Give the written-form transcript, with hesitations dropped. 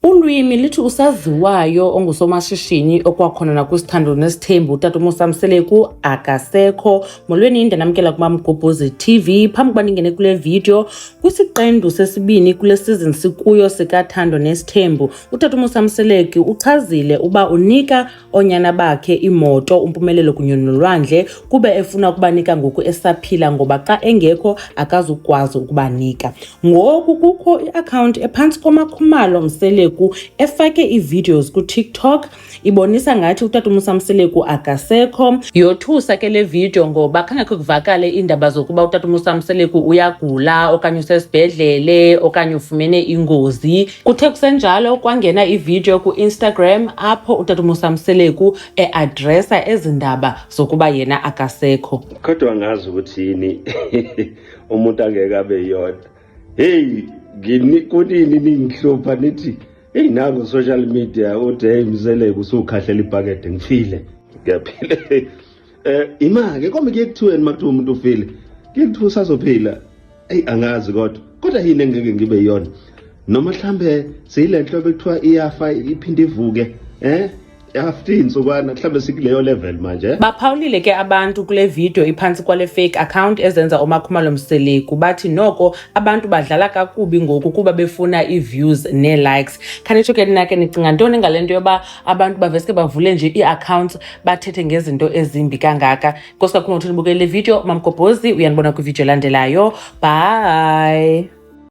Ulwimi lithi usaziwayo ongusomashishini okwakhona nakuSithando Nes'thembu utata Musa Mseleku akasekho. Molweni ndanamkela kuMamgobhozi TV. Phambi kuba ningene kule video kwisiqendu sesibini kule season sikuyo sikaThando Nes'thembu, utata Musa Mseleku uchazile uba unika onyana bakhe imoto umpumelelo kunye nolwandle kube efuna ukubanika ngoku esaphila ngoba xa engekho akazukwazi ukubanika. Ngoku kukho iaccount ephantsi komakhumalo Mseleku efake iivideos ku TikTok ibonisa ngathi utata Musa Mseleku akasekho. Yothusa ke le video ngoba khange kuvakale indaba zokuba utata Musa Mseleku uyagula okanye usesibhedlele okanye ufumene ingozi. Kuthe kusenjalo kwangena ivideo ku Instagram apho utata Musa Mseleku eaddressa ezindaba zokuba yena akasekho. Kodwa ngazi ukuthi yini umuntu angeke abe yodwa. Hey, kunini ningihlupha nithi hey nangu social media uthi hey Mseleku usukhahlela ibhakede ngifile. Ngiyaphila. Imake kombe kuyekuthiweni makuthiwa umuntu ufile. Kuyekuthiwa usazophila. Hey angazi kodwa yini engeke ngibe yona. Noma mhlambe seyile nhlobo ekuthiwa iyafa iphinde ivuke, after insukwana mhlambe sikuleyo level manje. Baphawulile ke abantu kule video iphansi kwale fake account ezenza omakhumalo Mseleku bathi noko abantu badlala kakubi ngoku kuba befuna iviews ne likes. Khanitsho ke nake nicinga ntoni ngalento yoba abantu baveske bavule nje iaccounts bathethe ngezinto ezimbi kangaka. Nkosi kakhulu ngokuthi nibukele le video. Mamgobhozi uyanibona kwi video landelayo. Bye.